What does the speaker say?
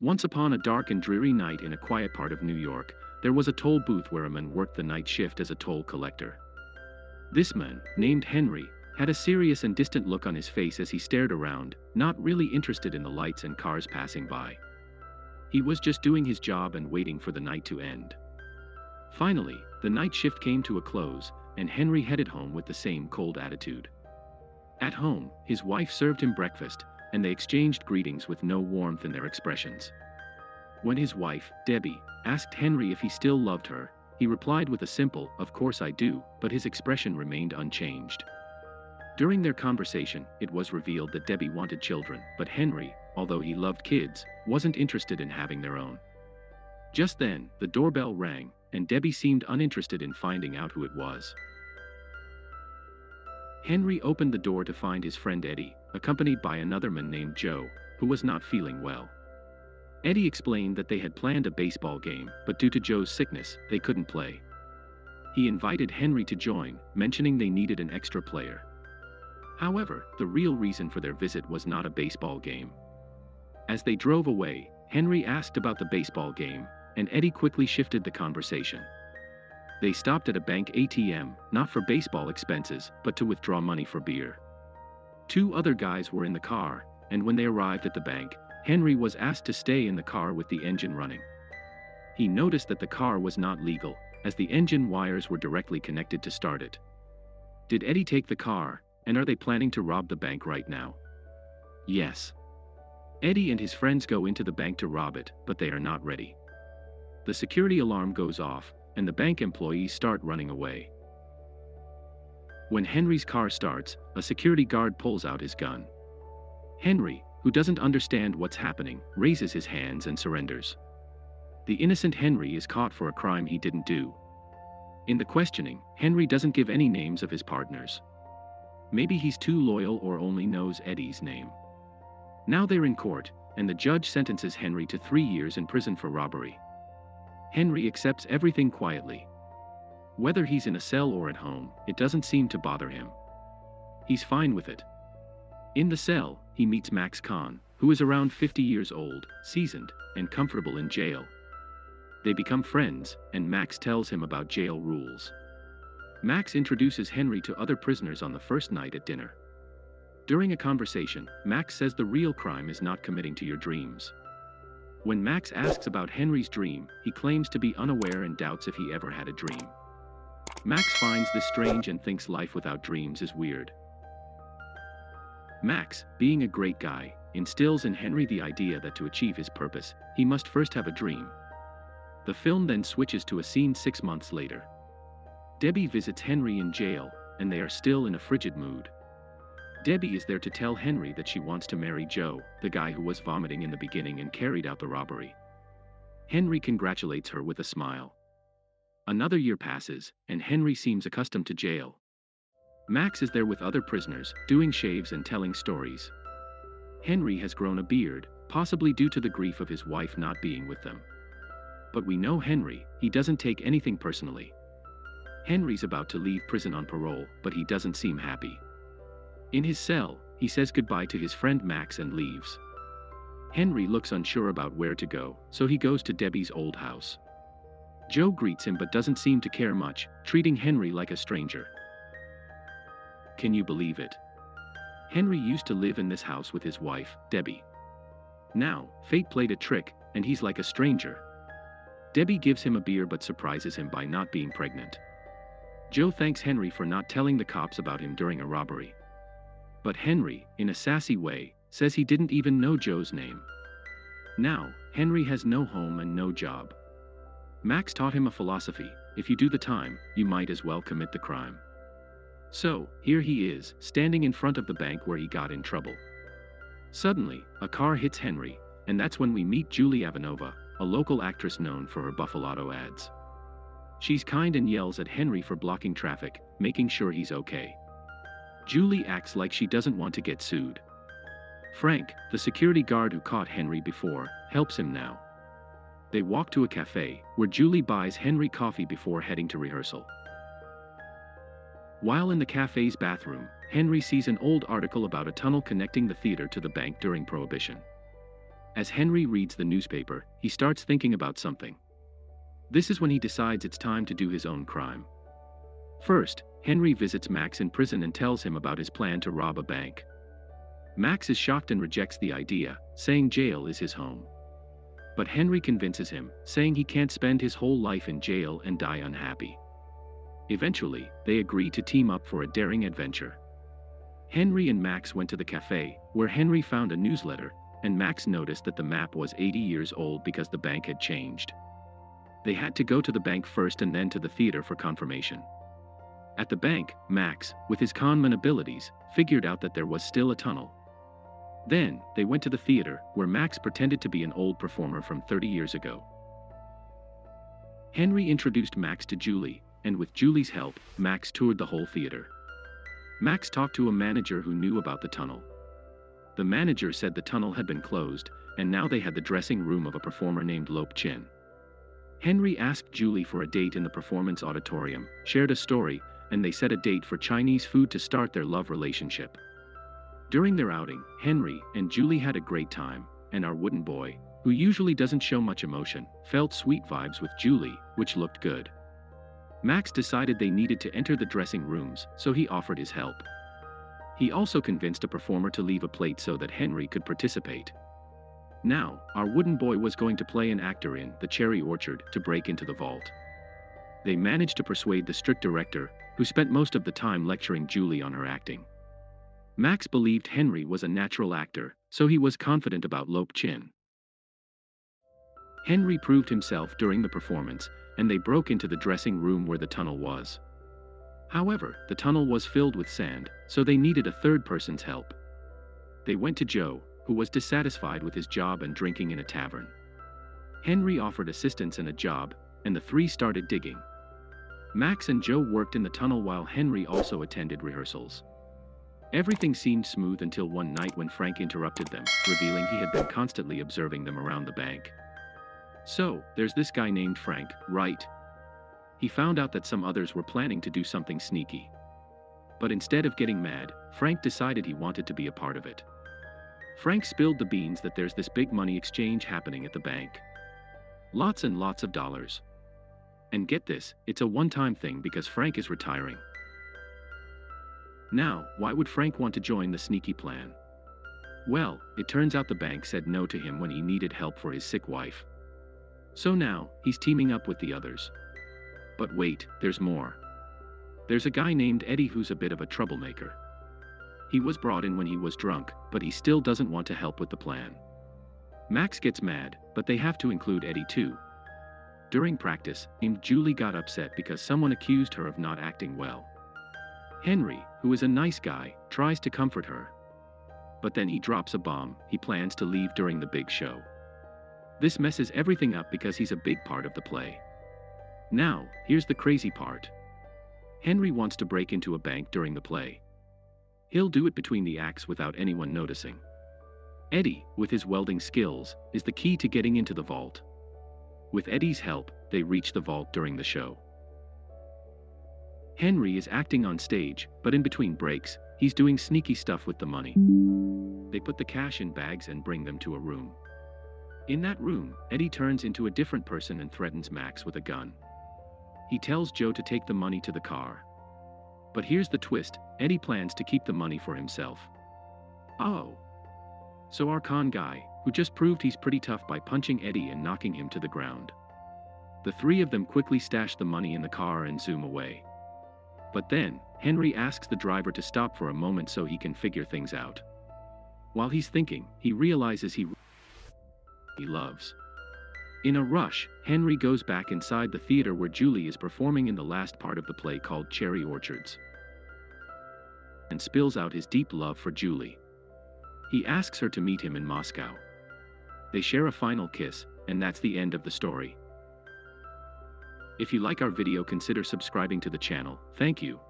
Once upon a dark and dreary night in a quiet part of New York, there was a toll booth where a man worked the night shift as a toll collector. This man, named Henry, had a serious and distant look on his face as he stared around, not really interested in the lights and cars passing by. He was just doing his job and waiting for the night to end. Finally, the night shift came to a close, and Henry headed home with the same cold attitude. At home, his wife served him breakfast, and they exchanged greetings with no warmth in their expressions. When his wife, Debbie, asked Henry if he still loved her, he replied with a simple, "Of course I do," but his expression remained unchanged. During their conversation, it was revealed that Debbie wanted children, but Henry, although he loved kids, wasn't interested in having their own. Just then, the doorbell rang, and Debbie seemed uninterested in finding out who it was. Henry opened the door to find his friend Eddie, accompanied by another man named Joe, who was not feeling well. Eddie explained that they had planned a baseball game, but due to Joe's sickness, they couldn't play. He invited Henry to join, mentioning they needed an extra player. However, the real reason for their visit was not a baseball game. As they drove away, Henry asked about the baseball game, and Eddie quickly shifted the conversation. They stopped at a bank ATM, not for baseball expenses, but to withdraw money for beer. Two other guys were in the car, and when they arrived at the bank, Henry was asked to stay in the car with the engine running. He noticed that the car was not legal, as the engine wires were directly connected to start it. Did Eddie take the car, and are they planning to rob the bank right now? Yes. Eddie and his friends go into the bank to rob it, but they are not ready. The security alarm goes off, and the bank employees start running away. When Henry's car starts, a security guard pulls out his gun. Henry, who doesn't understand what's happening, raises his hands and surrenders. The innocent Henry is caught for a crime he didn't do. In the questioning, Henry doesn't give any names of his partners. Maybe he's too loyal or only knows Eddie's name. Now they're in court, and the judge sentences Henry to 3 years in prison for robbery. Henry accepts everything quietly. Whether he's in a cell or at home, it doesn't seem to bother him. He's fine with it. In the cell, he meets Max Kahn, who is around 50 years old, seasoned, and comfortable in jail. They become friends, and Max tells him about jail rules. Max introduces Henry to other prisoners on the first night at dinner. During a conversation, Max says the real crime is not committing to your dreams. When Max asks about Henry's dream, he claims to be unaware and doubts if he ever had a dream. Max finds this strange and thinks life without dreams is weird. Max, being a great guy, instills in Henry the idea that to achieve his purpose, he must first have a dream. The film then switches to a scene 6 months later. Debbie visits Henry in jail, and they are still in a frigid mood. Debbie is there to tell Henry that she wants to marry Joe, the guy who was vomiting in the beginning and carried out the robbery. Henry congratulates her with a smile. Another year passes, and Henry seems accustomed to jail. Max is there with other prisoners, doing shaves and telling stories. Henry has grown a beard, possibly due to the grief of his wife not being with them. But we know Henry, he doesn't take anything personally. Henry's about to leave prison on parole, but he doesn't seem happy. In his cell, he says goodbye to his friend Max and leaves. Henry looks unsure about where to go, so he goes to Debbie's old house. Joe greets him but doesn't seem to care much, treating Henry like a stranger. Can you believe it? Henry used to live in this house with his wife, Debbie. Now, fate played a trick, and he's like a stranger. Debbie gives him a beer but surprises him by not being pregnant. Joe thanks Henry for not telling the cops about him during a robbery. But Henry, in a sassy way, says he didn't even know Joe's name. Now, Henry has no home and no job. Max taught him a philosophy: if you do the time, you might as well commit the crime. So, here he is, standing in front of the bank where he got in trouble. Suddenly, a car hits Henry, and that's when we meet Julie Avanova, a local actress known for her Buffalo ads. She's kind and yells at Henry for blocking traffic, making sure he's okay. Julie acts like she doesn't want to get sued. Frank, the security guard who caught Henry before, helps him now. They walk to a cafe, where Julie buys Henry coffee before heading to rehearsal. While in the cafe's bathroom, Henry sees an old article about a tunnel connecting the theater to the bank during Prohibition. As Henry reads the newspaper, he starts thinking about something. This is when he decides it's time to do his own crime. First, Henry visits Max in prison and tells him about his plan to rob a bank. Max is shocked and rejects the idea, saying jail is his home. But Henry convinces him, saying he can't spend his whole life in jail and die unhappy. Eventually, they agree to team up for a daring adventure. Henry and Max went to the cafe, where Henry found a newsletter, and Max noticed that the map was 80 years old because the bank had changed. They had to go to the bank first and then to the theater for confirmation. At the bank, Max, with his conman abilities, figured out that there was still a tunnel. Then, they went to the theater, where Max pretended to be an old performer from 30 years ago. Henry introduced Max to Julie, and with Julie's help, Max toured the whole theater. Max talked to a manager who knew about the tunnel. The manager said the tunnel had been closed, and now they had the dressing room of a performer named Lope Chin. Henry asked Julie for a date in the performance auditorium, shared a story, and they set a date for Chinese food to start their love relationship. During their outing, Henry and Julie had a great time, and our wooden boy, who usually doesn't show much emotion, felt sweet vibes with Julie, which looked good. Max decided they needed to enter the dressing rooms, so he offered his help. He also convinced a performer to leave a plate so that Henry could participate. Now, our wooden boy was going to play an actor in The Cherry Orchard to break into the vault. They managed to persuade the strict director, who spent most of the time lecturing Julie on her acting. Max believed Henry was a natural actor, so he was confident about Lope Chin. Henry proved himself during the performance, and they broke into the dressing room where the tunnel was. However, the tunnel was filled with sand, so they needed a third person's help. They went to Joe, who was dissatisfied with his job and drinking in a tavern. Henry offered assistance and a job, and the three started digging. Max and Joe worked in the tunnel while Henry also attended rehearsals. Everything seemed smooth until one night when Frank interrupted them, revealing he had been constantly observing them around the bank. So, there's this guy named Frank, right? He found out that some others were planning to do something sneaky. But instead of getting mad, Frank decided he wanted to be a part of it. Frank spilled the beans that there's this big money exchange happening at the bank. Lots and lots of dollars. And get this, it's a one-time thing because Frank is retiring. Now, why would Frank want to join the sneaky plan? Well, it turns out the bank said no to him when he needed help for his sick wife. So now, he's teaming up with the others. But wait, there's more. There's a guy named Eddie who's a bit of a troublemaker. He was brought in when he was drunk, but he still doesn't want to help with the plan. Max gets mad, but they have to include Eddie too. During practice, Julie got upset because someone accused her of not acting well. Henry, who is a nice guy, tries to comfort her. But then he drops a bomb. He plans to leave during the big show. This messes everything up because he's a big part of the play. Now, here's the crazy part. Henry wants to break into a bank during the play. He'll do it between the acts without anyone noticing. Eddie, with his welding skills, is the key to getting into the vault. With Eddie's help, they reach the vault during the show. Henry is acting on stage, but in between breaks, he's doing sneaky stuff with the money. They put the cash in bags and bring them to a room. In that room, Eddie turns into a different person and threatens Max with a gun. He tells Joe to take the money to the car. But here's the twist, Eddie plans to keep the money for himself. Oh. So our con guy, who just proved he's pretty tough by punching Eddie and knocking him to the ground. The three of them quickly stash the money in the car and zoom away. But then, Henry asks the driver to stop for a moment so he can figure things out. While he's thinking, he realizes he loves. In a rush, Henry goes back inside the theater where Julie is performing in the last part of the play called Cherry Orchards, and spills out his deep love for Julie. He asks her to meet him in Moscow. They share a final kiss, and that's the end of the story. If you like our video, consider subscribing to the channel. Thank you.